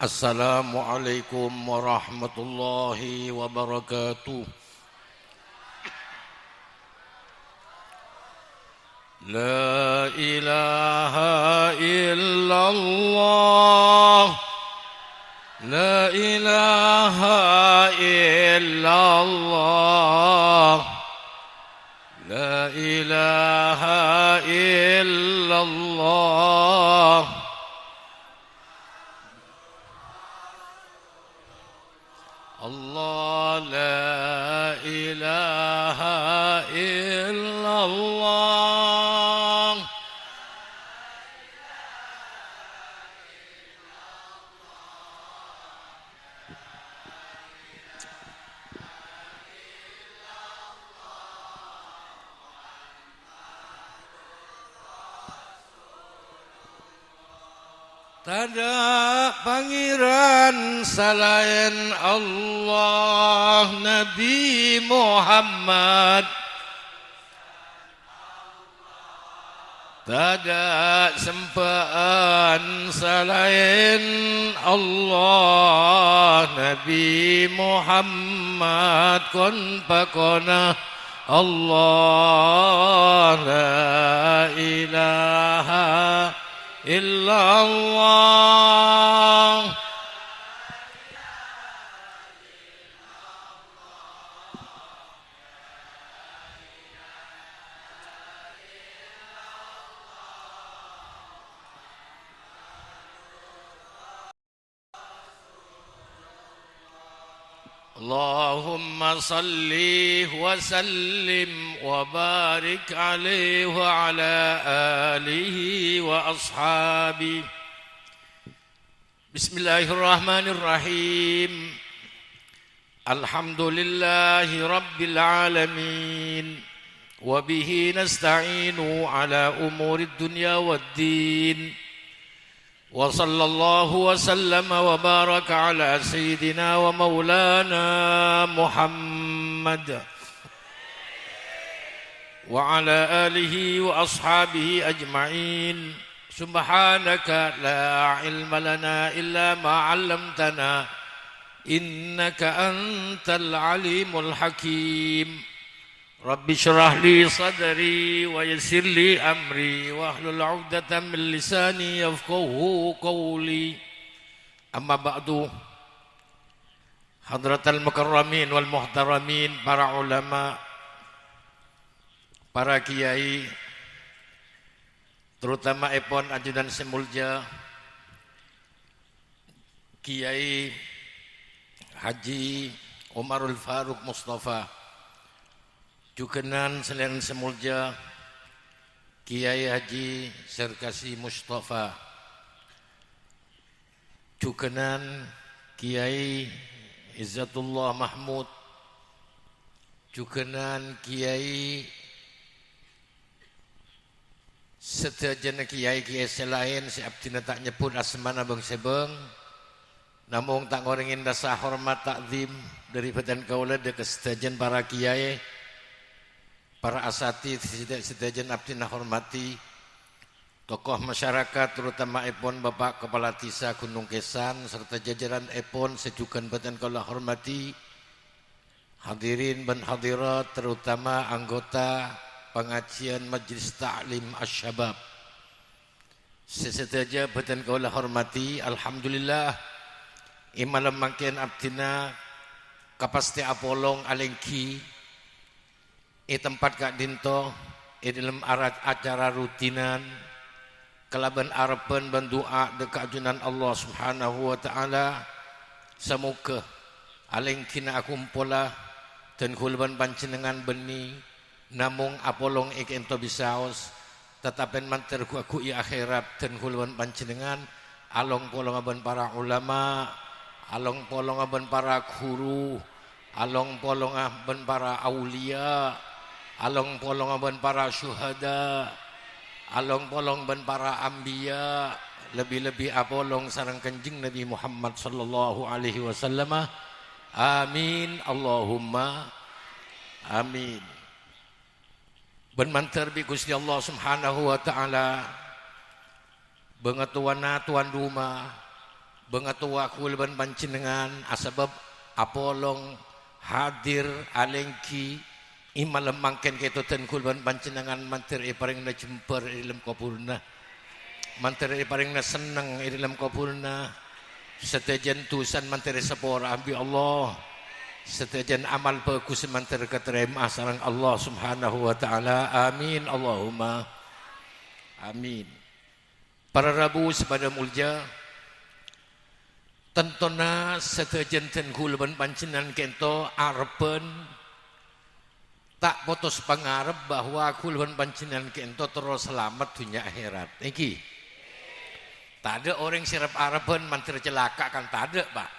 Assalamualaikum warahmatullahi wabarakatuh. La ilaha illallah. La ilaha illallah. La ilaha illallah. Allah la ilaha illallah. Tada pangeran selain Allah, Nabi Muhammad. Tada sempaan selain Allah, Nabi Muhammad. Kon pakona Allah la ilaha illallah. Allahumma salli wa sallim wa barik alaihi wa ala alihi wa ashabihi. Bismillahirrahmanirrahim. Alhamdulillahi rabbil alamin. Wa bihi nasta'inu ala umurid dunya waddin. Wa sallallahu wa sallama wa baraka ala sayyidina wa maulana Muhammad wa ala alihi wa ashabihi ajma'in. Subhanaka la ilma lana illa ma 'allamtana innaka antal alimul hakim. Rabbi syrah li sadri wa yassir li amri wa hlul 'uqdatam min lisani yafqahu qawli. Amma ba'du. Hadratal mukarramin wal muhtaramin, para ulama, para kiai, terutama Epon Ajudan Semulja, Kiai Haji Umarul Faruq Mustafa, Jukenan Selain Semulja, Kiai Haji Serkasi Mustafa, Jukenan Kiai Izzatullah Mahmud, Jukenan Kiai sedaya kiai-kiai selain si abdina tak nyebut asmana bang sebeng, namun tak ngorengin rasa hormat takzim dari badan kaula de kesedajan para kiai, para asatidz sedajan abdina hormati, tokoh masyarakat terutama Epon Bapak Kepala Tisa Gunung Kesan serta jajaran Epon sejukan badan kaula hormati, hadirin dan hadirat terutama anggota pengajian Majlis Ta'lim Asy-Syabab sesedaja badan kaula hormati. Alhamdulillah imalam makin abdina kapasti apolong alengki tempat kak dinto dalam acara rutinan kelaban arapan dan doa dekat ajunan Allah Subhanahu wa taala. Semoga alengkina akumpola dan kulban panjenengan beni namung apolong ento bisaos tetapen manter ku akhirat dan kulban panjenengan along polong aban para ulama, along polong aban para guru, along polong aban para aulia, along polong aban para syuhada, along polong aban para anbiya, lebih-lebih apolong sareng Kanjeng Nabi Muhammad sallallahu alaihi wasallam. Amin Allahumma amin. Ben mantar bi Gusti Allah Subhanahu wa taala, beungeut tuan rumah bengatua kulban panjenengan asbab apolong hadir alengki imalam mangken keto ten kulban panjenengan manteri paringna jemper ilmu kapurna manteri paringna seneng ilmu kapurna setejan tusan manteri sepora ambi Allah setejan amal bagus manteri keterima sareng Allah subhanahu wa ta'ala amin Allahumma amin. Para Rabu sepada mulja tentona setejan ten kulban panjenengan kento arepen tak putus pangarep bahwa kulban panjenengan kento terus selamat dunia akhirat. Iki tak ada orang sirap arepen mantir celaka kan tak ada pak.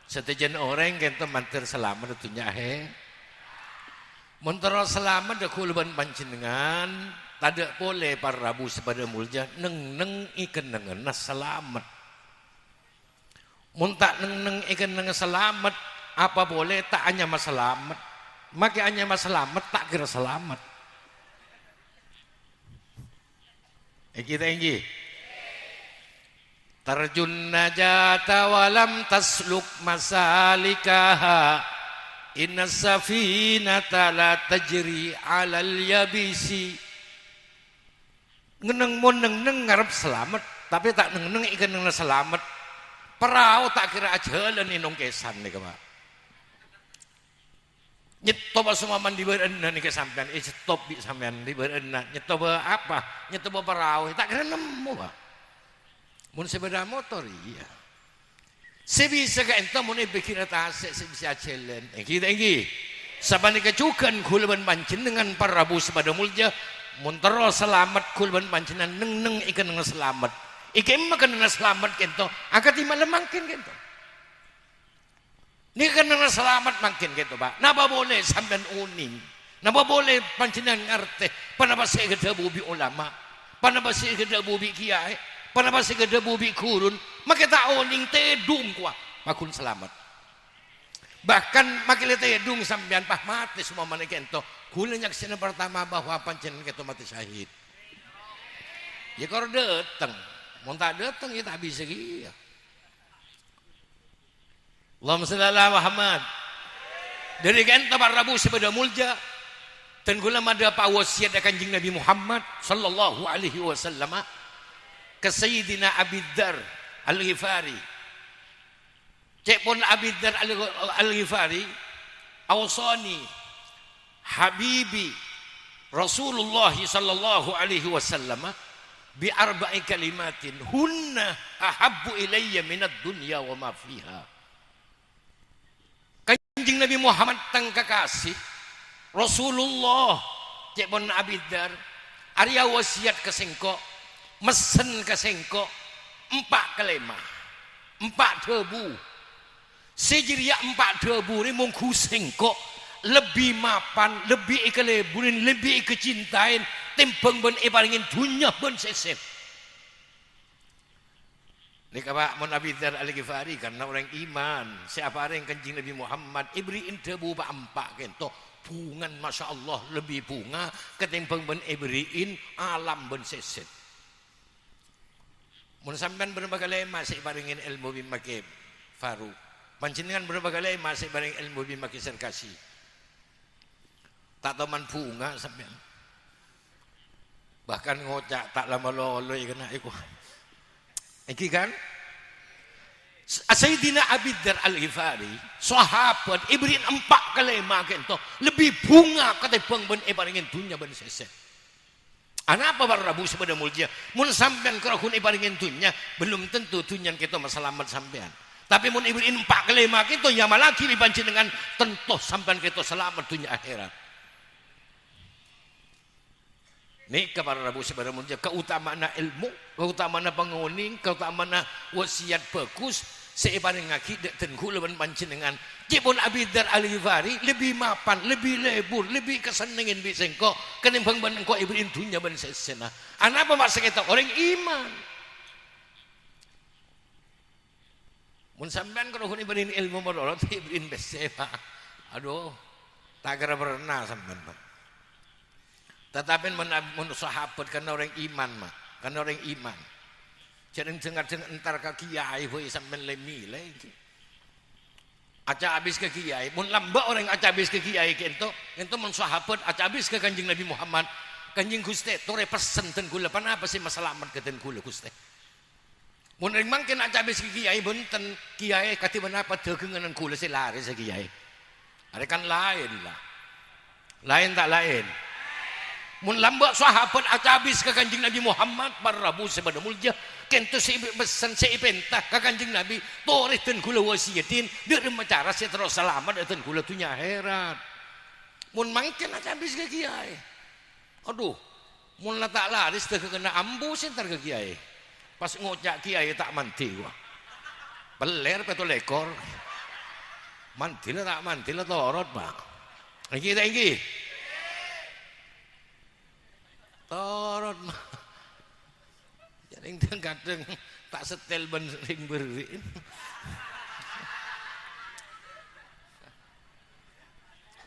Setejan orang kento mantir selamat dunia akhirat. Mun terus selamat de kulban panjenengan tak ada boleh para Rabu sepada mulja neng ikan nengen selamat. Mun tak neng ikan nengen selamat apa boleh tak hanya selamat. Maka hanya selamat tak kira selamat. Kita ini tarjun najata walam tasluk masalikaha inna safinata la tajri alal yabisi. Ngeneng ngarep selamat tapi tak neng ikan neng selamat. Perahu tak kira ajalan inong kesan nih Pak. Nyetoba semua mandi berenang nih kesampean, stop di sampean di berenang. Nyetoba apa? Nyetoba perahu, tak kira nemu Pak. Mun sepeda motor iya. Sebisa ka ento mun bikin atase sebisa jalan. Kita ini. Sabani kecukan kulban panjenengan para Rabu sepada mulja mun terus selamat kulban panjenengan neng ikan neng selamat. Ikan makan neng selamat kento, akad malam mangkin kento. Ini kan selamat makin gitu Pak. Napa boleh sampean uning? Napa boleh panjenengan ngerti? Panapa saya gede bubi ulama? Panapa saya gede bubi kiai? Panapa saya gede bubi kurun? Maka tak uning tedung kuah. Makun selamat. Bahkan makin tedung sampean pah mati semua mana kento. Kulanya kesana pertama bahwa panjenengan kento mati syahid. Ya kalau datang, mau tak datang ya tak bisa gitu. Allahumma shalli ala Muhammad. Dari kenta para Rabu sepada mulja dan gula ada pak wasiat kanjeng Nabi Muhammad sallallahu alaihi wasallam ke Sayyidina Abi Dzar Al-Ghifari. Cek pun Abi Dzar Al-Ghifari awsani habibi Rasulullah sallallahu alaihi wasallam bi arba'i kalimatin hunna ahabbu ilayya minad dunya wa ma fiha. Kanjeng Nabi Muhammad tang kakasih Rasulullah cek pun Abi Dzar Arya wasiat kesengko mesen kesengko 4 kelema 4 debu sejiria 4 debu ini mungku sengko lebih mapan lebih ikeleburin lebih kecintain timbang ben ibaringin dunya ben sesep. Ini Pak Mun Abi Dzar Al-Ghifari karena orang iman. Siapa orang kanjeng Nabi Muhammad ibriin debu pak empak kento bungan masya Allah lebih bunga ketimbang ben ibriin alam ben seset. Mun sampean berbagai lema masih baringin ilmu bimaki Faruk. Panjenengan berbagai lema masih baring ilmu bimaki Serkasi. Tak teman bunga sampean. Bahkan ngocak tak lama lolo kena iku. Iki kan Sayyidina Abi Dzar Al-Ghifari sahabat ibrin 4 kelema kento lebih bunga ketimbang ben ibaringin dunya ben sesek. Ana apa para Rabu sepada mulja mun sampean kerahun ibaringin dunya belum tentu dunya kita masalamat sampean. Tapi mun ibrin 4 kelema kento ya malaki dibanci dengan tentu sampean kita selamat dunya akhirat. Ini kepada Rabu sepada mulja keutamaan ilmu, keutamaan penguning, keutamaan wasiat bagus seibaring ngaki dan kulaban panjenengan. Jepun Abi Dzar Al-Ghifari lebih mapan, lebih lebur, lebih kesenengin bisengko kenimbang ban engko ibrin dunya ban sesena. Ana apa maksud kita orang iman. Mun sampean kalau ibrin ilmu modal ibrin beseva. Aduh, tak kira pernah sampean. Tetapi menurut sahabat karena orang iman mak, karena orang iman. Jangan dengar entar ke kiai boy sampai lemi lagi. Aca habis ke kiai, mun lamba orang aca habis ke kiai kento mun sahabat aca habis ke Kanjeng Nabi Muhammad. Kanjeng Gusti tore pesen ten kula panapa sih masalah amat ke ten kula Gusti. Mun ring mangken aca habis ke kiai bunten kiai kati menapa dagengan kula sih lari sa kiai. Are kan lain lah. Lain tak lain. Mun lamba sahabat aca habis ke Kanjeng Nabi Muhammad Prabu sabada mulya kento si pesan si ipenta ke Kanjeng Nabi tore ten kula wasiatin deure macara si terus selamat ten kula tuh heran. Mun mangken aca habis ke kiai. Aduh, mun tak laris teu kena ambus entar ke kiai. Pas ngocak kiai tak manti gua. Beler peto lekor. Mantil tak mantil torot, Pak. Iki tak iki. Torot mah. Jadi kadang tak setel ben ring beri.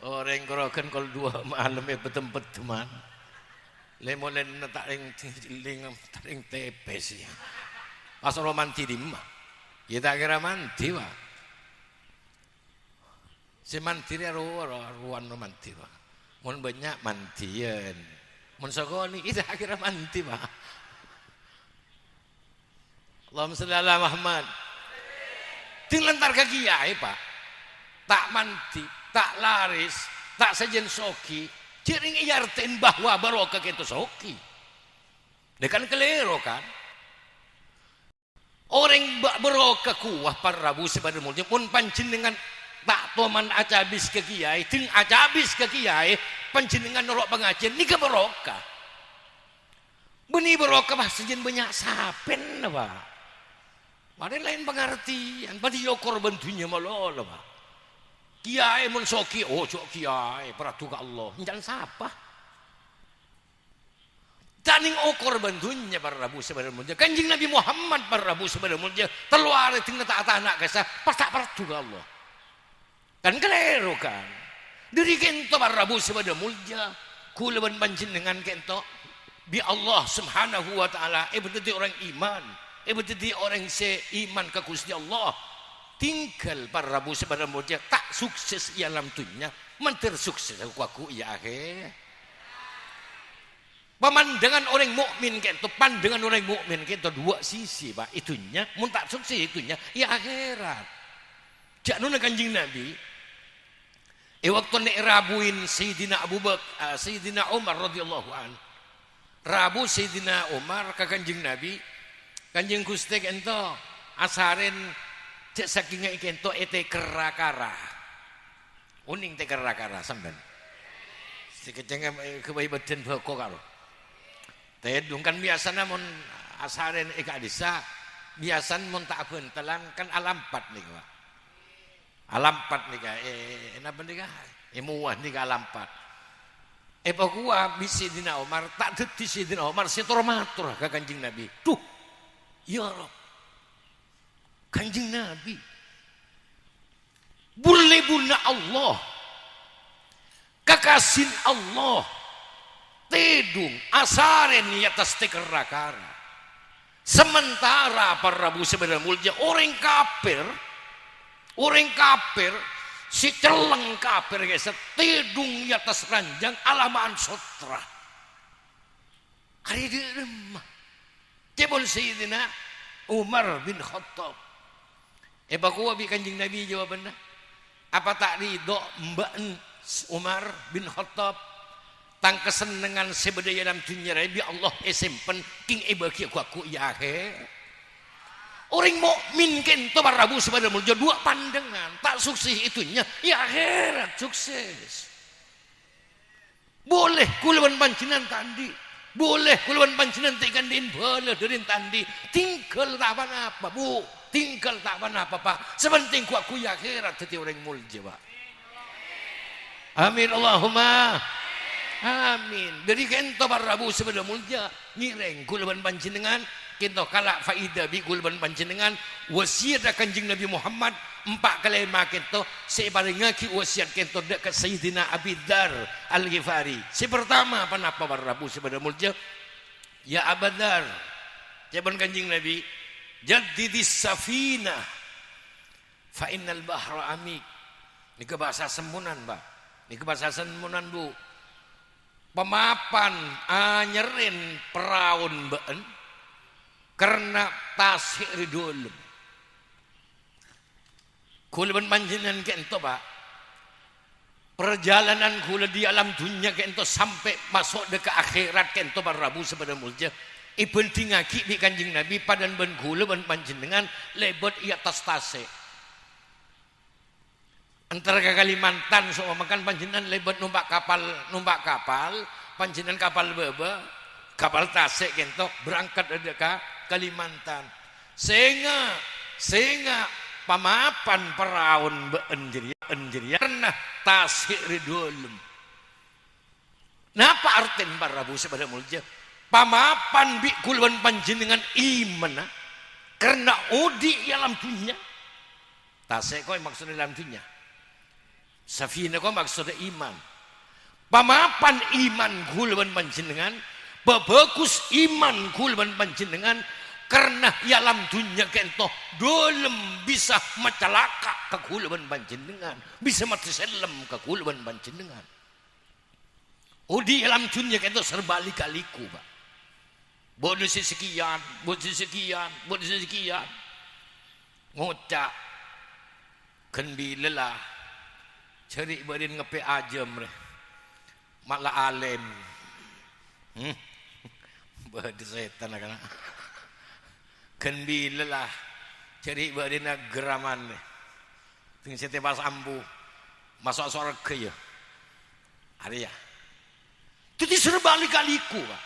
Orang kerokan kalau 2 malam ya betempat teman. Lemolen tak ring tepes ya. Pas romanti di mah. Ya tak kira manti Pak. Si manti dia ruan romanti Pak. Mun banyak mantian. Mun sokoni itu akhirnya manti Pak. Allahumma sholli ala Muhammad. Dilentar ke kiai Pak. Tak manti, tak laris, tak sejen soki. Jering iyartin bahwa barokah itu soki. Dia kan kelero kan. Orang barokah kuah Prabu sabada mulya pun panjenengan tak toman aca habis ke kiai, ting aca habis ke kiai, panjenengan norok pengajian ni ke barokah. Beni barokah bah sejen banyak sapen Pak. Ada lain pengertian, pada yo korban dunia malah Pak. Kiai mun soki, oh cok kiai, peratu ke Allah, jangan sapa. Taning okor bantunya Prabu sabada mulya. Kanjeng Nabi Muhammad Prabu sabada mulya, teluar tinggal tak anak kesa, pas tak peratu ke Allah. Kan kelero kan. Dari kento Prabu sabada mulya, kula ban panjenengan kento bi Allah Subhanahu wa taala, betul orang iman, betul orang seiman ke Gusti Allah. Tinggal Prabu sabada mulya tak sukses ia alam dunia, menter sukses aku ya akhir. Pemandangan orang mukmin kento, pandangan orang mukmin kento 2 sisi Pak. Itunya mun tak sukses itunya ya akhirat. Jaknuna Kanjeng Nabi waktu nek rabuin Sayyidina Abu Bakar, Sayyidina Umar radhiyallahu an. Rabu Sayyidina Umar ka Kanjeng Nabi, Kanjeng Gusti kento asaren cek saking kento ete kerakara. Uning te kerakara sampean. Sikeceng kebayi badan bako karo. Tedung kan biasana mun asaren eka desa, biasan mun tak bentelan kan alampat nih Pak. Alampat nih kak, napa nih kak? Muah nih kak alampat. Pakua bisi Sayyidina Umar tak deti Sayyidina Umar setor matur ke Kanjeng Nabi. Tuh, ya Rob, Kanjeng Nabi, bulebuna Allah, kakasin Allah, tedung asaren di atas teker rakara. Sementara Prabu sabada mulya orang kafir si celeng kafir guys tedung di atas ranjang alamaan sotra. Hari di rumah cebol Sayyidina Umar bin Khattab. Bakuwa bi Kanjeng Nabi jawabannya. Apa tak ridho Mbak Umar bin Khattab tang kesenengan sebedaya dalam dunia bi Allah esempen king bagi aku ya he. Orang mukmin kento Prabu sabada mulya 2 pandangan, tak sukses itunya ya akhirat sukses. Boleh kulawan panjenengan tandi, boleh kulawan panjenengan tekandiin bala dari tandi, tinggal tak apa Bu, tinggal tak apa Pak. Sepenting aku ya akhirat dadi orang mulya Pak. Amin Allahumma amin. Dari kento Prabu sabada mulya ngireng kulawan panjenengan kento kalak faida bi kulawan panjenengan wasiat Kanjeng Nabi Muhammad 4 kali kento sebarengaki wasiat kento dekat Sayyidina Abi Dzar Al-Ghifari. Si pertama apa Prabu sabada mulya, ya Abu Dzar, Jawaban Kanjeng Nabi, jaddidis safina fa innal bahra amik. Ini ke bahasa semunan, Pak. Ini ke bahasa semunan, Bu. Pemapan anyerin peraun been karena tasik ridul. Kula ben panjenengan kento, Pak. Perjalanan kula di alam dunia kento sampai masuk ke akhirat kento Prabu sebenarnya mulja. Ibn tingaki bi Kanjeng Nabi padan ben kula ben panjenengan lebot ia tas tasik. Antara ke Kalimantan so makan panjenengan lebot numpak kapal panjenengan kapal beba kapal tasik kento berangkat dari ke Kalimantan sehingga pamapan peraun enjeria karena tasik ridulum. Napa artin Prabu sepada mulja pamapan bi kulwan panjenengan iman karena udi alam dunia tasik kau maksudnya dalam dunia safina kau maksudnya iman pamapan iman kulwan panjenengan bagus iman kulwan panjenengan karena alam dunia kento dolem bisa macalaka ke kulwan panjenengan bisa mati selem ke kulwan panjenengan udi alam dunia kento serba lika-liku Pak. Bodoh sekian ngocak kenbi lelah cari badan ngepe ajem malah alem bodoh setan kan kenbi lelah cari badan geraman ting setebas ambu masuk surga ya ada ya itu serba lika-liku Pak.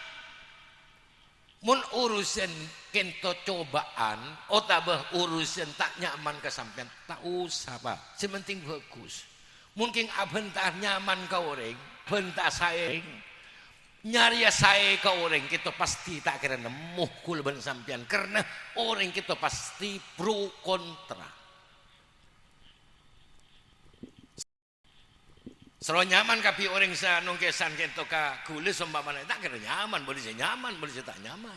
Mun urusan kento cobaan otabah urusan tak nyaman kesampean tak usah Pak sementing bagus mungkin abentar nyaman ke orang bentar saing nyari saya ke orang kita pasti tak kira nemuh kulban sampean karena orang kita pasti pro kontra selalu nyaman kapi orang sa nungkesan kento ka kulis umpamanya tak kira nyaman boleh saya tak nyaman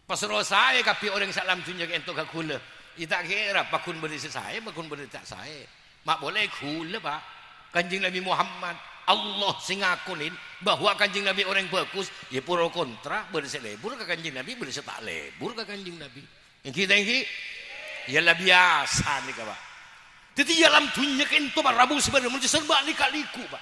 pas roh saya kapi orang salam tunjuk kento ka kulis tak kira pakun boleh saya pakun boleh tak saya mak boleh kulis Pak Kanjeng Nabi Muhammad Allah singakunin bahwa Kanjeng Nabi orang bagus ya pro kontra boleh saya lebur ke Kanjeng Nabi boleh saya tak lebur ke Kanjeng Nabi yang kita ini ya lah biasa nih Pak. Jadi dalam dunia kento Prabu sebenarnya menjadi serba lika-liku Pak.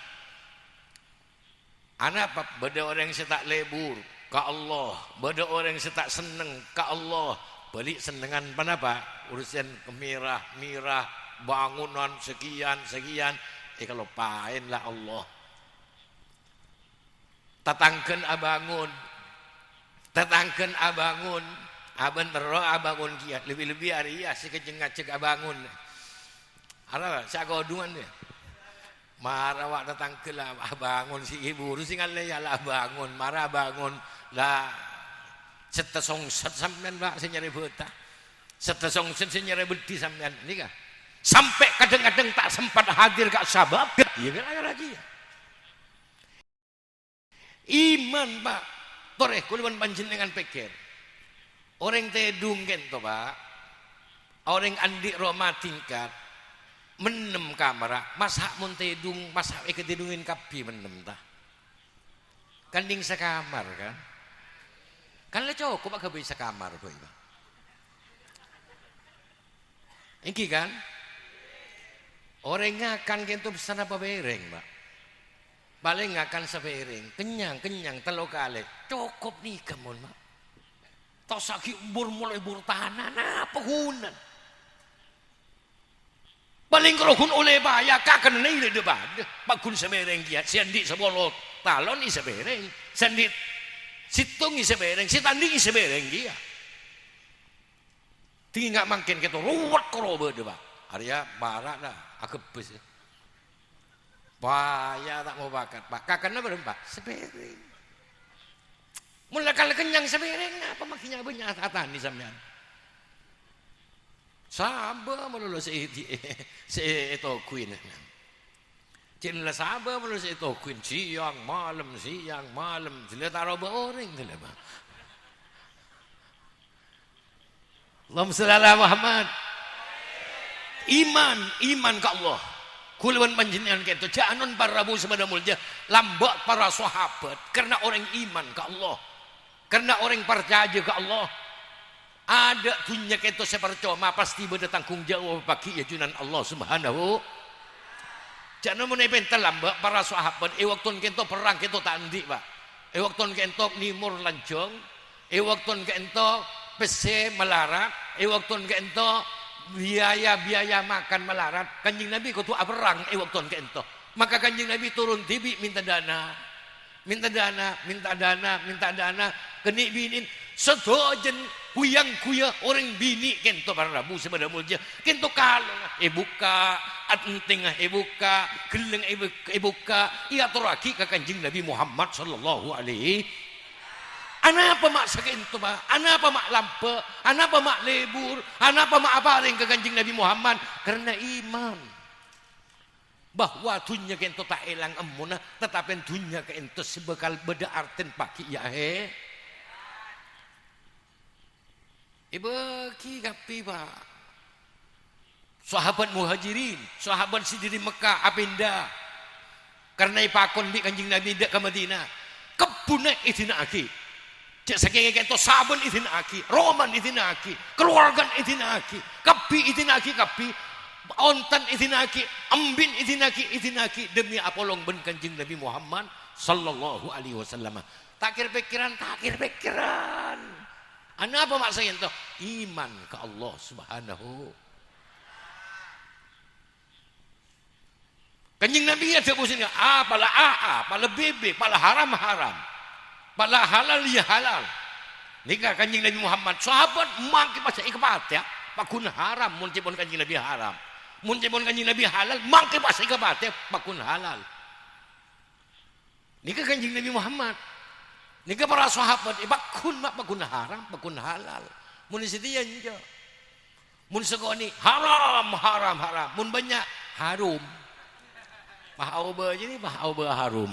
Anak Pak, beda orang yang tak lebur ke Allah, beda orang yang tak seneng ke Allah, balik senengan panapa? Urusan kemirah, bangunan sekian, kalau pain lah Allah. Tatangken abangun, aben tero abangun kiat, lebih-lebih hari ya si kejeng-kejeng abangun. Ada saya godungan dia. Marah wak datang ke lah bangun si ibu, rusingan le lah bangun, marah bangun lah setesong sampean Pak senyari beta. Setesong senyari beti sampean ini kah? Sampai kadang-kadang tak sempat hadir kak sabab. Iya kan ada lagi ya. Iman Pak. Toreh kuluan panjenengan pikir. Orang tedung kento Pak. Orang andik Roma tingkat menem kamera masak mun tedung masak ketedungin kapi menem tah kanding sekamar kan le cukup mak bisa kamar boy Pak iki kan orang ngakan kento pesan apa bereng Pak paling ngakan sebereng kenyang telo kali cukup nih kamu Pak tos saki mulai burtahanan apa hunan paling kalau oleh bahaya kakan ini depan pakun sebereng dia sendi sebolot talon i sebereng sendi situng i sebereng sitanding i sebereng dia tinggal makin kita ruwet korobe depan Arya barak dah akepes bahaya tak mau bakat Pak kakan apa Pak sebereng mulai kalau kenyang sebereng apa makinnya banyak atani sampean sabar melulu si itu queen cila sabar melulu si itu queen siang malam sila taruh orang Allahumma shalli ala Muhammad. Iman ke Allah. Kulawan panjenengan kento jangan para rabu sebada mulja lambat para sahabat karena orang iman ke Allah. Karena orang percaya ke Allah. Ada dunia kento sepercoma pasti berdatang tanggung jawab bagi ajunan Allah Subhanahu. Jangan menepentel lambat para sahabat. Waktu kento perang kento tandi pak. Waktu kento nimur lanjong. Waktu kento pese melarat. Waktu kento biaya makan melarat. Kanjeng Nabi kudu aberang waktu kento. Maka kanjeng Nabi turun tibi minta dana. Minta dana. Kenik binin sedojen kuyang orang bini kento para rabu sebada mulja. Kento kalong buka atenting buka geleng buka iya turaki ke kanjeng Nabi Muhammad sallallahu alaihi. Anapa mak sakento ba? Anapa mak lampe? Anapa mak lebur? Anapa mak aparing ke kanjeng Nabi Muhammad? Karena iman bahwa dunia kento tak elang emuna, tetapi dunia kento sebekal beda arten paki ya he. Ibeki kapi ba? Sahabat muhajirin, sahabat sidiri Mekah apinda. Karena ipakon bi kanjeng Nabi dak ke Madinah. Kebunek idina aki. Cek saking kento sabun idinaki, roman idinaki, keluarga idinaki, kapi idinaki kapi, ontan idinaki, ambin idinaki demi apolong ben kanjeng Nabi Muhammad sallallahu alaihi wasallam. Takir pikiran. Ana apa maksudnya itu? Iman ke Allah Subhanahu. Kanjeng Nabi ada pusingnya pala pala bebe, pala haram. Pala halal ya halal. Nika kanjeng Nabi Muhammad sahabat mangke pas ikapat ya. Pakun haram mun cipon kanjeng Nabi haram. Mun cipon kanjeng Nabi halal mangke pas ikapat ya pakun halal. Nika kanjeng Nabi Muhammad. Nika para sahabat pakun haram, pakun halal. Mun sitian jo. Mun segoni haram. Mun banyak harum. Bahauba jadi bahauba harum.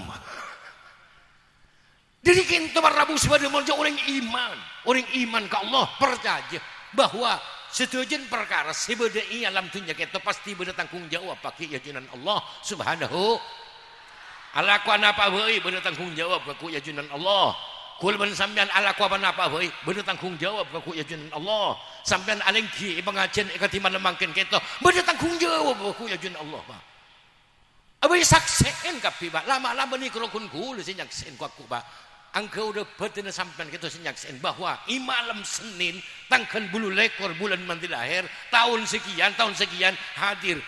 Jadi kita berabu sebagai mulja orang iman ke Allah percaya bahwa setujuan perkara sebeda alam dunia kita pasti beda tanggung jawab bagi ajunan Allah Subhanahu. Alaku apa bae beda tanggung jawab bagi ajunan Allah. Kul ben sampean alaku apa bae beda tanggung jawab bagi ajunan Allah. Sampean alengki pengajian ikatiman lemangkeun kita beda tanggung jawab bagi ajunan Allah. Abai saksen kapi ba lama-lama ni kurukun kul sinyakseen ku aku ba. Engkau udah betina sampai kita senyaksin bahwa malam Senin tanggal bulu lekor bulan mandi lahir tahun sekian hadir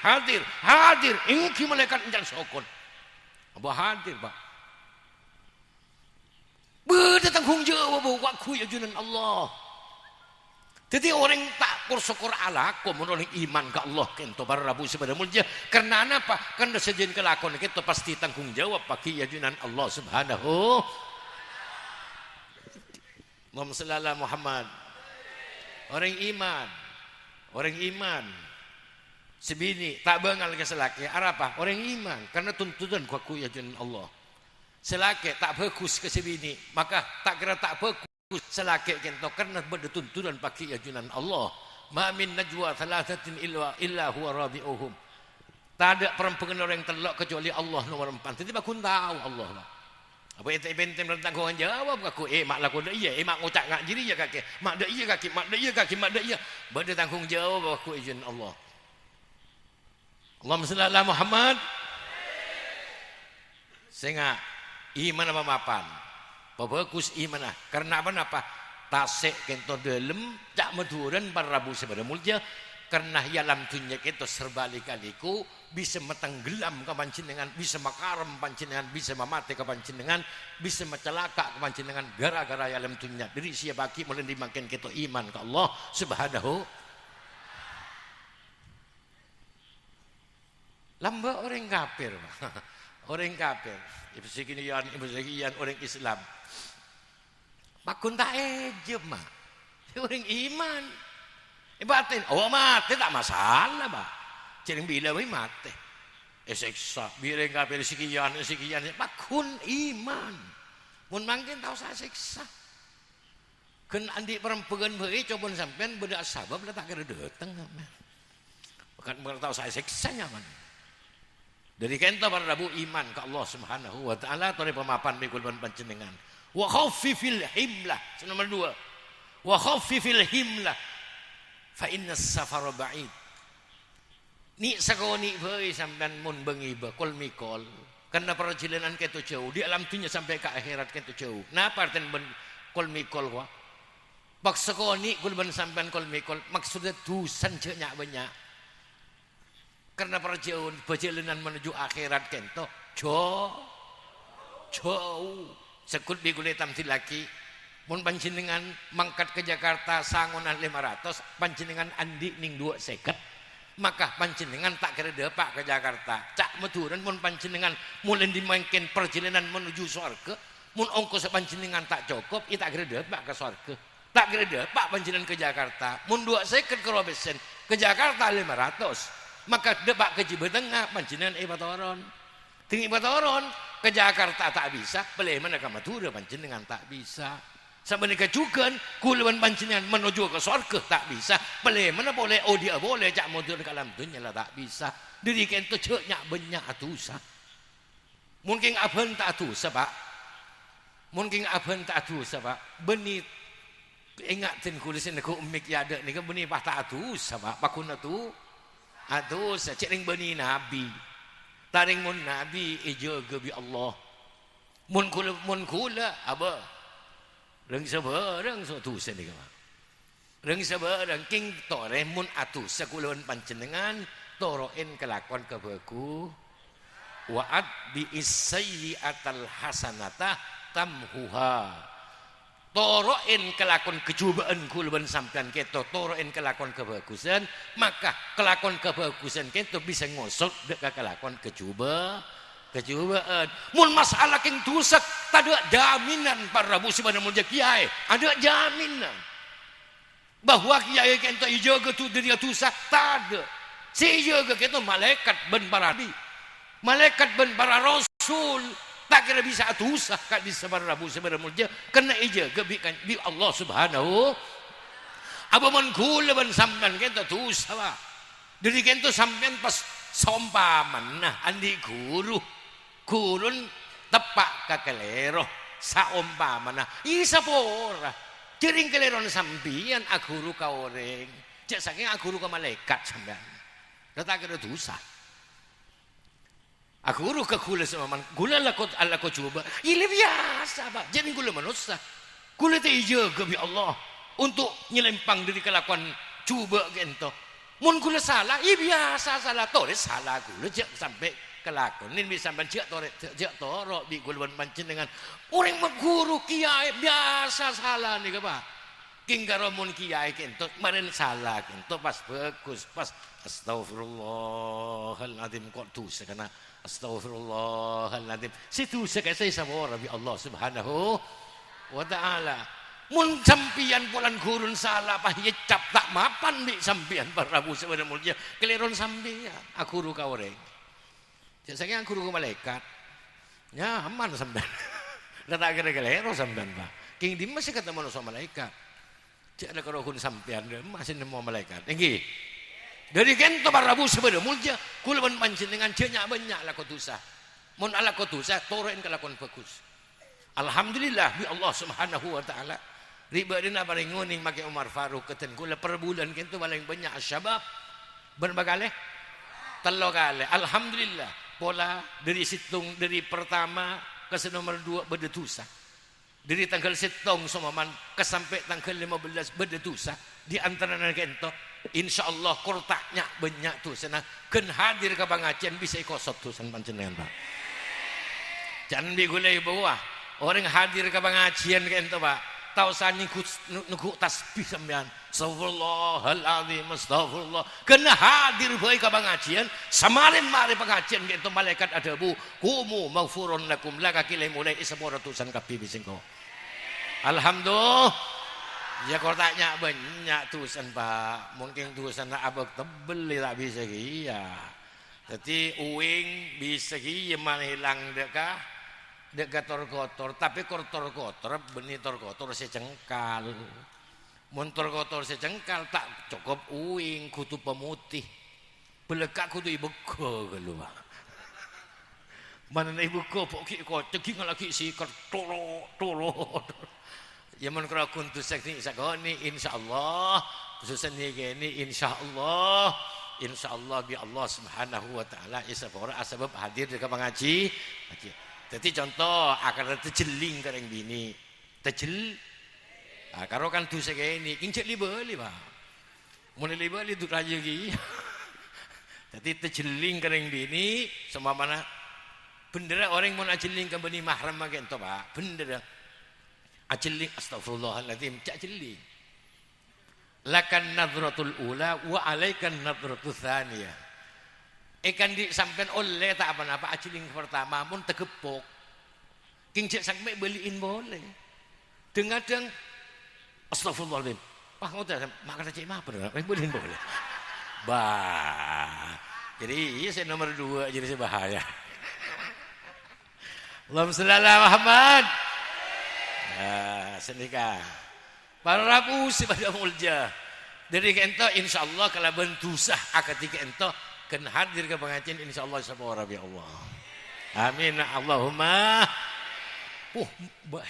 ini malaikat encan sokon apa hadir pak beda tanggung jawab waktu ajunan Allah. Jadi orang tak kursyukur alaku menolak iman ke Allah kento para rabu sebada mulja karena apa? Karena sejen kelakon kita pasti tanggung jawab bagi ajunan Allah Subhanahu. Allahumma shalli ala Muhammad. Orang iman sebini tak bengal ke selaki apa orang iman karena tuntutan ku ajunan Allah. Selaki tak bagus ke sebini maka tak kira tak bagus selaki kento karena bertuntunan bagi ajunan Allah. Ma min najwa thalathatin illa huwa rabi'uhum. Tak ada perempuan orang telok kecuali Allah nomor 4. Jadi bakun tahu Allah lah. Apa itu bentem tanggungan jawab aku mak laku dak iya mak ngucak ngak diri ya kaki mak dak iya mak dak iya bade tanggung jawab aku izin Allah. Allahumma shalli ala Muhammad. Senga iman apa mapan bagus iman karena apa tasik kento dalam tak meduran para rabu sebada mulja karena yalam dunia kita serbalik kaliku bisa metenggelam ke panjenengan bisa makaram panjenengan bisa memati ke panjenengan bisa mencelaka ke panjenengan gara-gara yalam dunia. Jadi siapa bagi mulai dimakan kita iman ke Allah Subhanahu. Lamba orang kafir orang kafir ibu sekian orang Islam bakun tak ejem mah orang iman batin mati tak masalah bah cereng bila mati seksa bireng kafir sekian bakun iman mun mangkin tahu saya seksa Kan andi perempuan beri coba sampean beda sabab lah tak kira datang. Bukan tahu saya seksanya man. Dari kenta para rabu iman ke Allah Subhanahu wa taala atau pemapan mikul panjenengan. Wa khaffifil himlah. Nomor 2. Wa khaffifil himlah. Fa inna safara ba'id. Ni sakoni beri sampean mun bengi bakul mikol. Karena perjalanan kita jauh di alam dunia sampai ke akhirat kita jauh. Napa artian kol mikol wa? Pak sekoni kulban sampean kol mikol maksudnya dusan banyak banyak. Karena perjalanan menuju akhirat kento jauh. Sekut di kulit tamsil laki. Mun panjenengan mangkat ke Jakarta sangunan 500, panjenengan andi ning 2 seket. Maka panjenengan tak kira depak ke Jakarta. Cak meturan mun panjenengan mulai dimainkan perjalanan menuju surga. Mun ongkos panjenengan tak cukup, tak kira depak ke surga. Tak kira depak panjenengan ke Jakarta. Mun 2 seket ke Robesen ke Jakarta 500. Maka depak ke Cibetengah panjenengan Batoron. Tinggi Batoron ke Jakarta tak bisa, boleh mana ke Madura panjenengan tak bisa. Sampai kejukan kuluan panjenengan menuju ke surga tak bisa. Boleh mana boleh dia boleh cak motor ke alam dunia lah tak bisa. Diri kento ceknya banyak atusa. Mungkin abang tak atusa pak. Mungkin abang tak atusa pak. Benih ingatin kulisin aku umik ya ada ni kan benih pak tak atusa pak. Pakuna tu atusa cering benih nabi. Taring mun nabi ijo gebi Allah. Mun kula apa? Reng sabarang so tu sendiri kama. Reng sabarang king tore mun atu sakulon panjenengan toroen kelakon kebagu waat bi isayyiatal hasanata tamhuha. Toroen kelakon kecobaan kulon sampean keto toroen kelakon kebagusan maka kelakon kebagusan keto bisa ngosok dek kelakon kecobaan. Mun masalah king tusak tak ada jaminan para rabu sebenarnya mulia kiai ada jaminan bahwa kiai kento ijaga tu dia tusak tak ada si ijaga kento malaikat ben para nabi malaikat ben para rasul tak kira bisa tusak kat di sebenarnya rabu sebenarnya mulia kena ijaga bi Allah Subhanahu apa man kula ben sampean kento tusak dari kento sampean pas sompaman nah andi guru kurun tepak ke kelero saumpamana isa pora jering kelero sampian aguru ka oreng cek saking aguru ka malaikat sampean datang ke dosa aguru ka kula sama man gula lakot ala ko coba ini biasa pak jadi gula manusia gula te ijo gebi Allah untuk nyelempang dari kelakuan coba gento mun gula salah biasa salah tore salah gula cek sampai kelakon ini bisa mencek toro di guluan panjenengan orang guru kiai biasa salah nih apa king garomun kiai kento kemarin salah kento pas bagus pas astagfirullahaladzim kok tuh karena astagfirullahaladzim situ sekali sama orang Allah Subhanahu wa taala mun sampian pulan gurun salah pah yecap tak mapan bi sampian para rabu sebenarnya mulia keliron sampian aku ruka orang saya guru ke malaikat ya aman sampean datang kira-kira hero sampean pak king di masih ketemu sama malaikat cek ada kerohun sampean masih nemu malaikat tinggi dari kento para rabu sebenarnya mulia kulaban panjenengan ceknya banyak lah kotusa mun ala kotusa toroin kelakon bagus alhamdulillah bi Allah Subhanahu wa taala riba dina paling nguning make Umar Faruk keten kula per bulan kento paling banyak asyabab berbagai telo kali alhamdulillah pola dari situng dari pertama ke nomor 2 berdetusa dari tanggal setong somaman ke sampai tanggal 15 berdetusa di antara kento insyaallah kurtaknya banyak tuh sana ken hadir ke pengajian bisa ikosot tusan panjenengan pak jangan digulai bawah orang hadir ke pengajian kento pak tahu sani nuku tasbih sampean astagfirullahaladzim astagfirullah kena hadir baik ke pengajian semarin mari pengajian gitu malaikat ada bu kumu maghfurun lakum laka kilai mulai isapura tusan kapi bisingko alhamdulillah ya kotaknya banyak tusan pak mungkin tusan abang tebel tak bisa iya jadi uing bisa iya mana hilang dekah dek kotor-kotor, tapi kotor-kotor benih kotor secengkal. Montor kotor secengkal tak cukup uing kutu pemutih. Belekak kutu ibu ko keluar. Mana ibu ko poki ko cegi lagi sikar tolo. Ya mun kira kuntu sekni sakoni insyaallah khususan ini insyaallah bi Allah Subhanahu wa taala isabora asbab hadir dekat mengaji. Jadi contoh akar tejeling kareng bini. Tejel. Ah karo kan tu segini kincek libeli Pak. Mun libeli tu raja gi. Jadi tejeling kareng bini sama mana bendera orang mun ajeling ke bani mahram magen to Pak. Bendera ajeling astagfirullahaladzim cak jeling. Lakan nadratul ula wa alaikan nadratul tsaniyah. Ikan di sampean oleh tak apa-apa ajeling pertama mun tegepok. Kincek sampai beliin boleh. Dengadang astagfirullahaladzim. Wah ngoten makan cek mah bener. Beliin boleh. Bah. Jadi iya saya nomor 2 jadi saya bahaya. Allahumma shalli ala Muhammad. Nah, senika. Para rabu pada mulja. Dari kento insyaallah kalau bentusah akatika ento ken hadir ke pengajian insyaallah sabara bi Allah. Amin Allahumma.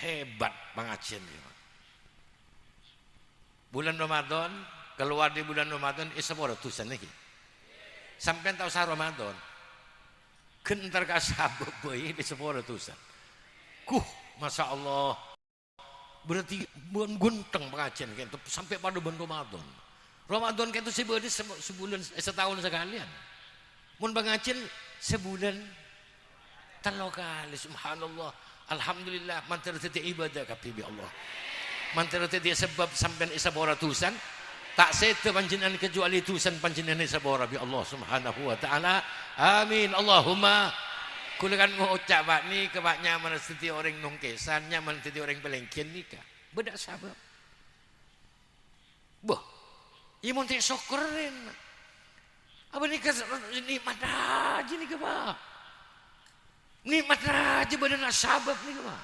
Hebat pengajian dia. Bulan Ramadan, keluar di bulan Ramadan sabara tusan iki. Sampai tahu sah Ramadan. Kentar kasabab boy di sabara tusan. Masya Allah. Berarti bukan gunteng pengajian gitu sampai pada bulan Ramadan. Ramadan gitu sebulan setahun sekalian. Mun pengajian sebulan telo kali subhanallah. Alhamdulillah mantar tadi ibadah kapi bi Allah. Mantar tadi sebab sampai isabora tusan tak sete panjenengan kecuali tusan panjenengan isabora bi Allah subhanahu wa taala. Amin Allahumma. Kulikan ngucap Pak ni kebak nyaman seti orang nongkesan nyaman seti orang pelengkian nikah bedak sabab boh imun tik syukurin apa nikah nikmat aja nikah Pak nikmat aja badan sabab nikah Pak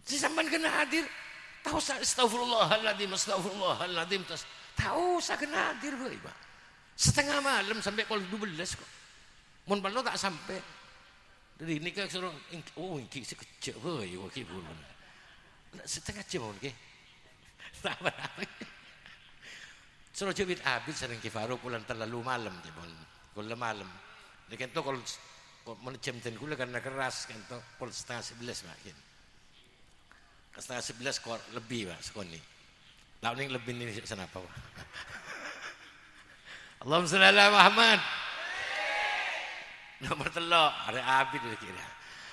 si sampan kena hadir tahu astagfirullahaladzim tahu saya kena hadir Pak setengah malam sampai pukul 12 kok. Mun palo tak sampai. Dari nikah suruh iki sekejap wae iki bulan. Setengah jam iki. Tak apa. Suruh jebit habis sering kifaru pulang terlalu malam jebon. Kula malam. Nek ento kol menem ten kula karena keras kento pol setengah 11 makin. Setengah 11 kor lebih Pak sekoni. Lah ning lebih ini senapa Pak. Allahumma shalli ala Muhammad. Nomor 3 ada abid kira.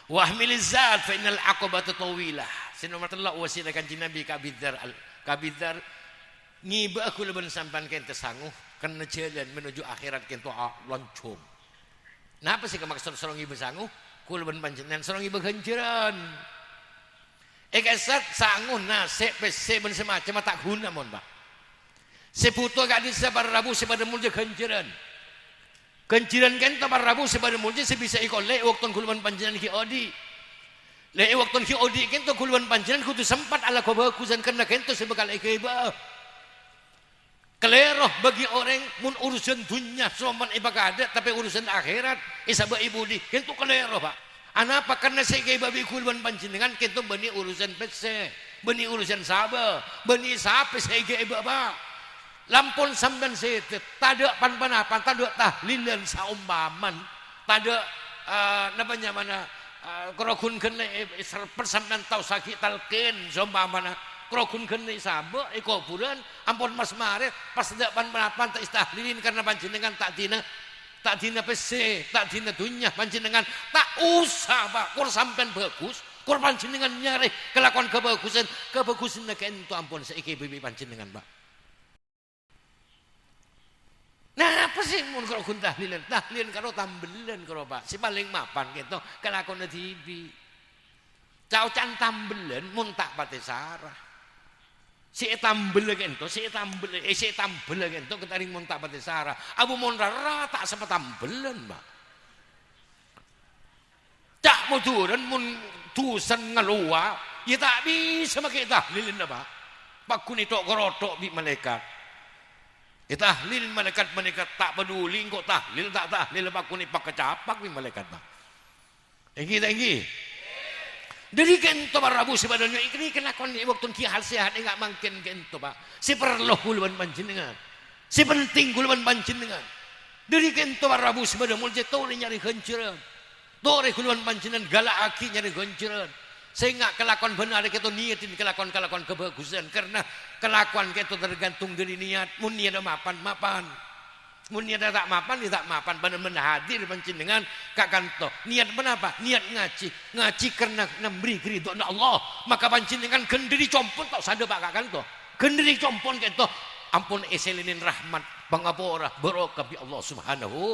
Wahmiliz zat fa innal aqabata tawilah. Si nomor 3 wasilah kanjeng Nabi kabidar ngibah kula ben sampan kente sanguh kena jalan menuju akhirat kento loncong. Napa sih kemaksud sareng ngibah sanguh? Kula ben panjenengan sareng ngibah ganjaran. Kesat sanguh nasib pese ben semacam tak guna mon Pak. Sebutuh gak disabar rabu sepada mulja ganjaran. Kenciran kenta par rabu sepada mulja sebisa ikol le waktu kuluman panjenengan ki odi. Le waktu ki odi kento kuluman panjenengan kudu sempat ala kebagusan karena kento sebekal ikeba. Keleroh bagi orang mun urusan dunia soman ibadah tapi urusan akhirat isaba ibudi kento keleroh Pak. Anapa karena sekeba bi kuluman panjenengan kento bani urusan pese, bani urusan sabar, bani sape sekeba Pak. Lampun sampean sete tada pan-panapan tada tahlilan saumpaman tada namanya mana krokun kene persampean tau sakit talqin saumpamana krokun kene sabuk iko bulan ampun mas mare pas tada pan-panapan tak istahlilin karena panjenengan tak dina pese tak dina dunya panjenengan tak usah Pak kur sampean bagus kur panjenengan nyari kelakuan kebagusan nek ento ampun saiki bibi panjenengan Pak. Nah apa sih mun kalau kun tahlilan karo tambelan karo Pak si paling mapan gitu kelakon TV cau can tambelan mun tak pate sarah si tambel gitu si tambel gitu ketaring mun tak pate sarah abu mun rara tak sempat tambelan Pak cak muturan mun tusan ngalua ya tak bisa pakai tahlilin apa pak kuni tok gorotok bi malaikat tahlil malaikat tak peduli kok tahlil tak tahlil pak kuni pak kecapak bi malaikat pak tinggi dari kento barabu sebenarnya ini kelakon di waktu ki hal sehat enggak mungkin kento pak si perlu kuluan panjenengan si penting kuluan panjenengan dari kento barabu sebenarnya mulai tahu nyari kenceran tore kuluan panjenengan galak aki nyari kenceran sehingga kelakuan benar kita niatin kelakuan kebagusan karena kelakuan kita tergantung dari niat mun niat mapan mun niat tak mapan ya tak mapan benar-benar hadir panjenengan kak kanto niat kenapa niat ngaji karena memberi keridhaan Allah maka panjenengan genderi compon tak sadar pak kak kanto genderi compon kita ampun eselinin rahmat pangapora barokah bi Allah subhanahu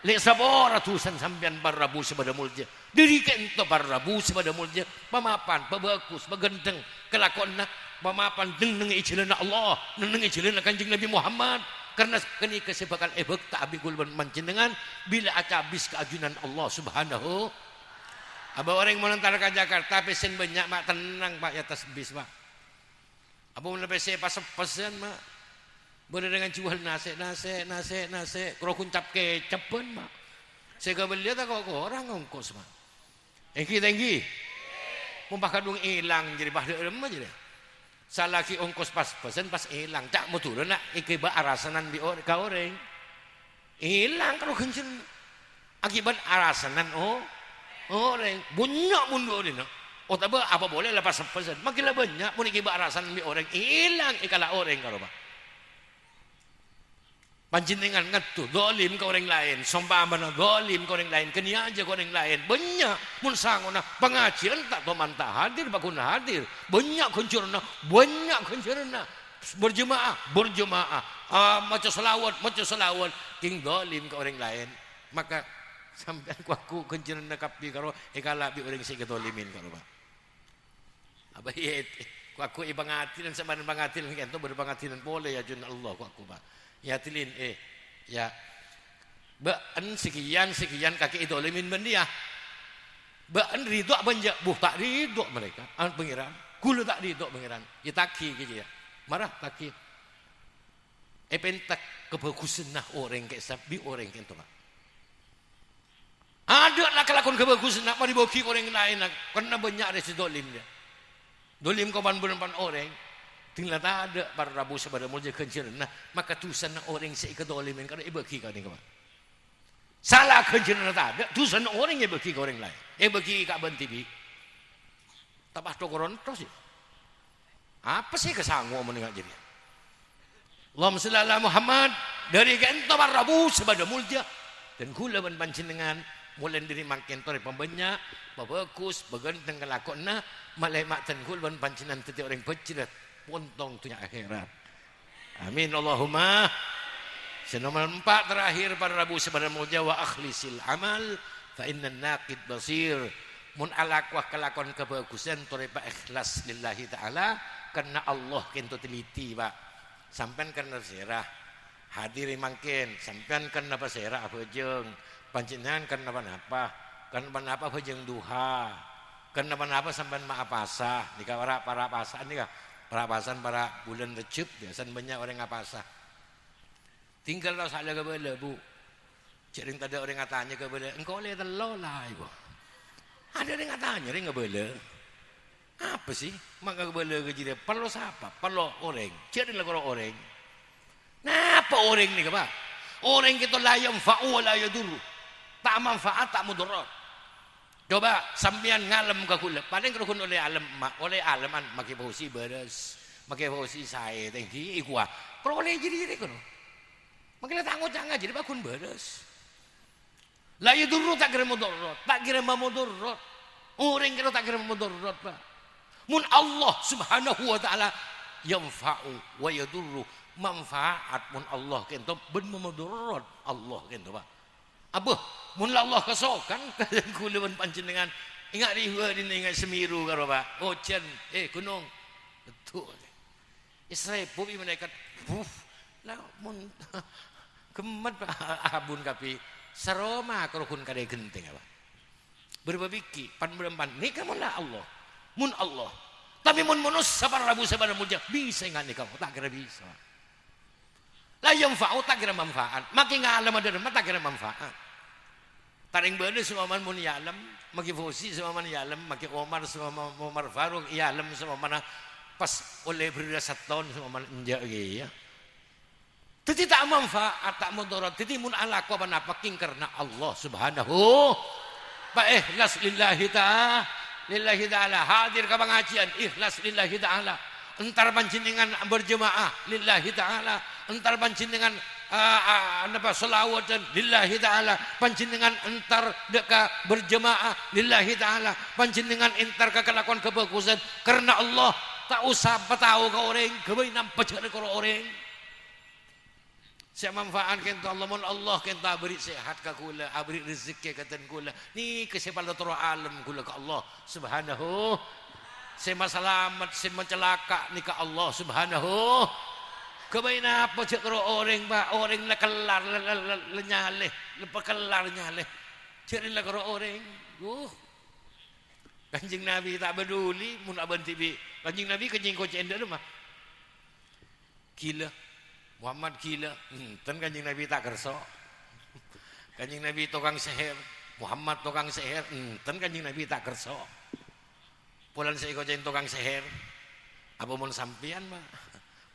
lek sabora tusan sampean barabu sepada mulja diri kento barabu sepada mulja pamapan pabagus pagendeng kelakonna pamapan deng ijelana Allah neng ijelana Kanjeng Nabi Muhammad karena kini kesebakan ebek tak abi gulban manjenengan bila akabis keajunan Allah subhanahu aba orang menantar ke Jakarta pesen banyak mak tenang pak ya atas bis pak apa mun pesen pas-pasan mak boleh dengan jual nasi kalau kuncap kecepen mak saya beli tak kok orang ngongkos mak tinggi mumpah kadung hilang jadi bah derem aja deh salah ki ongkos pas pesen pas hilang tak mau turun nak akibat arasanan di orang hilang kalau kenceng akibat arasanan orang banyak mundur ini oh tak apa boleh lepas pesen makinlah banyak pun akibat arasanan di orang hilang ikalah orang kalau pak panjenengan ngetu dolim ke orang lain sompamana dolim ke orang lain kenia aja ke orang lain banyak mun sangona pengajian tak tomanta hadir bakuna hadir banyak kuncurna berjemaah maca selawat king dolim ke orang lain maka sampai aku kuncurna kapi karo ikala bi orang sing kedolimin karo Pak apa iya aku ibangatilan sama bangatilan kento berbangatilan boleh ya jun Allah aku Pak ya tilin ya baan sekian kaki idolimin bendia baan ridho banja buh tak ridho mereka an pengiran gula tak ridho pengiran ya taki gitu ya marah taki pentak kebagusan nah orang kayak sabi orang kayak itu ada lah kelakon kebagusan nak mari boki orang lain karena banyak resi dolim dia dolim kawan berempat orang tinggal tak ada para rabu sepada mulja kencern nah maka tusan orang seikat dolimin karena bagi kau ni kawan salah kencern tak ada tusan orang bagi kau orang lain bagi kak bentibi tabah tokoronto sih apa sih kesanggup mendengar jadi Allahumma shalli ala Muhammad dari kento para rabu sepada mulja dan gula panjenengan mulai dari makin tori pembanyak bagus baganteng kelakona malai mak dan gula panjenengan teti orang pecirat pontong tunya akhirat amin Allahumma nomor 4 terakhir pada rabu sebenarnya mulja wa akhlisil amal fa inna naqid basir mun alakwah kelakon kebagusan torepa ikhlas lillahi ta'ala karena Allah kento teliti pak sampean karena serah hadiri mangkin sampean karena apa serah apa jeng panjenengan karena apa bajeng duha karena apa sampean maaf pasah nikah para pasah nikah perapasan para bulan Recep biasanya banyak orang ngapasah tinggal lah salah kebala bu cering tadi orang ngatanya kebala engkau lihat lola ibu ada orang ngatanya orang kebala apa sih maka kebala kejadian perlu siapa perlu orang cering lah kalau orang kenapa orang nih pak orang kita layam fa'u la yadurru tak manfaat tak mudarat coba sampean ngalem ke kula paling kalau oleh aleman makai fausi beres makai fausi saya tinggi ikwa kalau oleh jadi kono makai tanggo jangan jadi bakun beres la yadurru tak kira mudarat orang kira tak kira mudarat pak mun Allah subhanahu wa ta'ala yanfa'u wa yadurru manfaat mun Allah kento ben mudarat Allah kento pak apa mun Allah kesokan kalian kulawan panjenengan ingat riwa dina ingat semiru karo Pak ojen gunung betul isrepo bi malaikat lah mun gemet Pak abun kapi seroma karo kun kade genting apa berbabiki pan berempan nikah lah Allah mun Allah tapi mun munus sabar rabu sabar mulja bisa nggak nikah tak kira bisa la yang fa'u tak kira manfaat makin ngalam ada tak kira manfaat taring berde semua man mun yalam makin fosi semua man yalam makin Omar semua Omar Faruk yalam semua mana pas oleh beras 1 tahun semua man enjak ya jadi tak manfaat tak mudarat jadi mun ala ko apa king karena Allah subhanahu Pak ikhlas lillahi ta'ala lillahi ta'ala hadir ke pengajian ikhlas lillahi ta'ala entar panjenengan berjemaah lillahi ta'ala entar panjenengan selawat dan lillahi ta'ala panjenengan entar deka berjemaah lillahi ta'ala panjenengan entar kekelakuan kebagusan karena Allah tak usah tahu ke orang kebaikan pejar ke orang saya manfaat kenta Allah mun Allah kenta beri sehat ka kula beri rezeki ka ten kula ni kesepala turu alam kula ka Allah subhanahu saya selamat saya celaka ni ka Allah subhanahu kebaina apa cek karo orang ba orang la kelar nyaleh lepa kelar nyaleh cek la karo orang Kanjeng Nabi tak peduli mun aban tibi Kanjeng Nabi kencing ko cender mah gila Muhammad gila ten Kanjeng Nabi tak kerso Kanjeng Nabi tukang seher Muhammad tukang seher ten Kanjeng Nabi tak kerso pulan saya kocen tukang seher apa mun sampian mah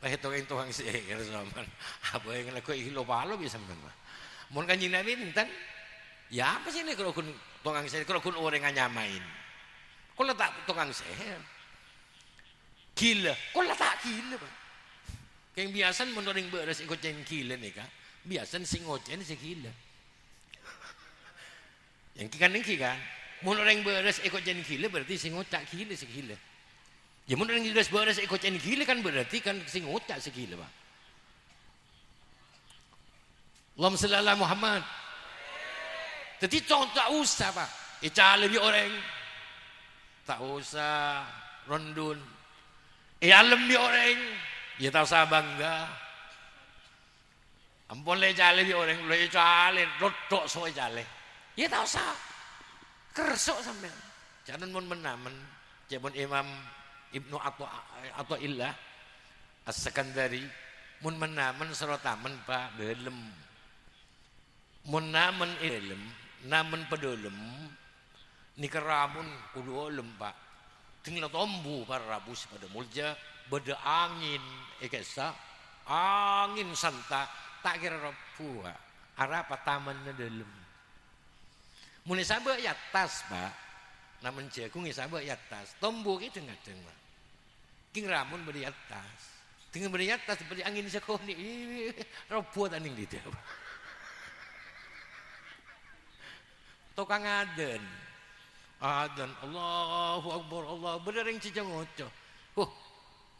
pahe tukang seher zaman apa yang laku ihlo palo bisa mah mun Kanjeng Nabi enten ya apa sih ini kalau kun tukang seher kalau kun orang nyamain kalau tak tukang seher gila kalau tak gila Pak yang biasa menurut beres ikut yang gila nih kan biasa sing ngocen si gila yang kan menurut yang beres ikut yang gila berarti sing ngocak gila si gila ya menurut yang beres ikut yang gila kan berarti kan sing ngocak si gila Pak Allahumma shalli ala Muhammad jadi contoh tak usah Pak lebih orang tak usah rondun alam di orang ya tahu sah bangga ampun le jale bi orang le jale rotok soe jale ya tahu sah kersok sampean jangan mun menamen jabon Imam Ibnu atau Illah As-Sakandari mun menamen serotamen Pak delem mun namen ilem namen pedolem nikeramun kudu olem Pak tinggal tombu para rabus pada mulja beda angin ekesa angin santa tak kira rabu arah apa tamannya dalam mulai sabak ya tas Pak namun jagung sabak ya tas tombo itu ngadeng Pak king ramun beri atas tinggal beri atas beri angin sekoh ni rabu taning di dia tukang aden Allahu Akbar Allah bener yang cicang ngoco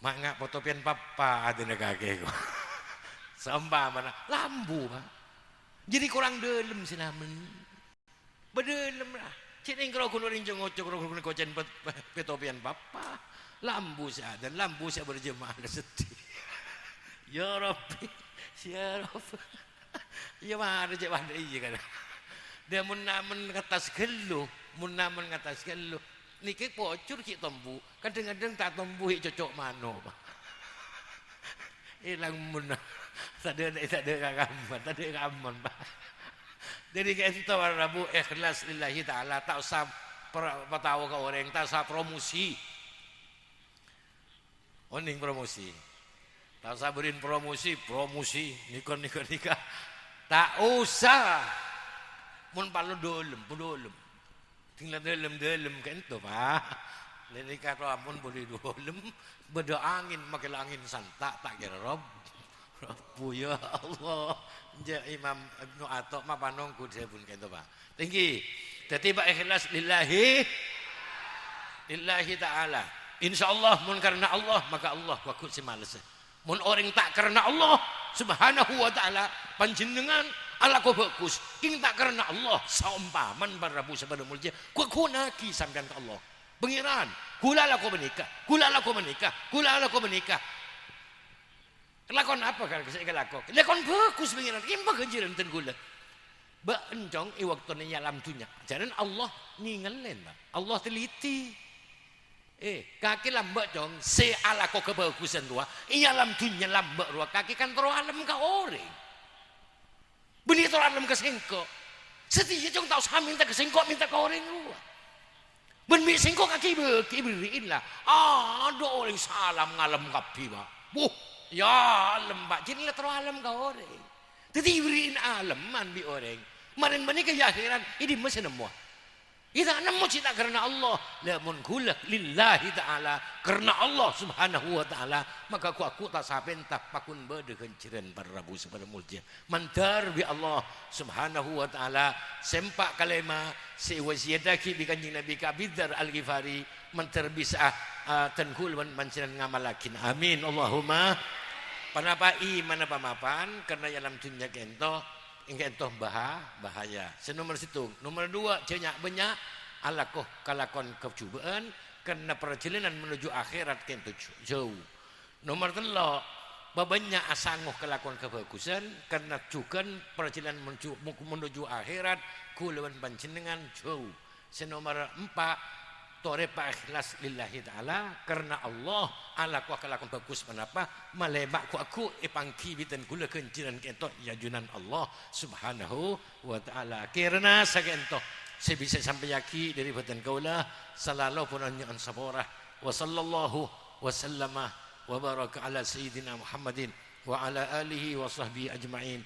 mak ngak fotopian papa ada negake kok sampah mana lambu Pak jadi kurang dalam sinamen bedelem lah cing kalau kuno rinjong ngoco kalau kuno kocen fotopian papa lambu saya dan lambu saya berjemaah sedih ya Rabbi ya Rabbi ya mana cek mana iya kan dia menamen ngatas gelo menamen ngatas gelo niki pocur ki tombu kadang-kadang tak tombu cocok mano ilang mun tak ada kaman Pak jadi kita Rabu ikhlas lillahi ta'ala tak usah tahu ke orang tak usah promosi oning promosi tak usah berin promosi nikah tak usah mun palu dolem tinggal dalam kan itu Pak lini kata ampun boleh dolem beda angin makin angin santak tak kira Rabbu ya Allah ja Imam Ibnu Atok ma panongku saya pun kan itu Pak tinggi jadi Pak ikhlas lillahi ta'ala insyaallah mun karena Allah maka Allah wakut si males mun orang tak karena Allah subhanahu wa ta'ala panjenengan ala ko bagus king tak karena Allah saumpaman barabu sabada mulja ku kunaki sampean ke Allah pengiran kula la ko menikah lakon apa kan saya lakon lakon bagus pengiran imba ganjiran ten kula ba encong i waktu ni alam dunia. Jangan Allah ningalen ba. Allah teliti. Kaki lambak jong se ala ko kebagusan dua. I alam dunia lambak dua kaki kan tero alam ka orang. Beni tero alam ka sengko. Setia jong tau sa minta ka sengko minta ka orang dua. Ben mi sengko kaki beriin lah. Ada orang salam ngalam kapi ba. Ya lembak jadi tero alam ka orang. Tadi beriin alam man bi orang. Marin bani ke akhiran ini masih nemu. Kita nemu cinta karena Allah. Lamun kulak lillahi ta'ala karena Allah subhanahu wa ta'ala. Maka aku tak sapen tak pakun berdekan ciren para rabu sepada mulia. Mantar bi Allah subhanahu wa ta'ala. Sempak kalema si wasiyadaki bi kanjing Nabi Kabidar Al-Ghifari. Mantar bisa tenkul manciran ngamalakin. Amin Allahumma. Panapa iman apa mapan karena dalam dunia kento ingkento bahaya. Senomor situ. Nomor 2 cenyak banyak alakoh kalakon kecubaan karena perjalanan menuju akhirat kento jauh. Nomor 3 babanya asangoh kelakon kebagusan karena cukan perjalanan menuju akhirat kulawan panjenengan jauh. Senomor 4 torepa ikhlas lillahi ta'ala karena Allah ala ku akalakon bagus menapa malebak ku aku ipangki bitan kula kenciran kento ya junan Allah subhanahu wa ta'ala karena sagento saya bisa sampai yaki dari batan kaulah selalu pun an sabora wa sallallahu wa sallama wa baraka ala sayyidina Muhammadin wa ala alihi wa sahbihi ajma'in.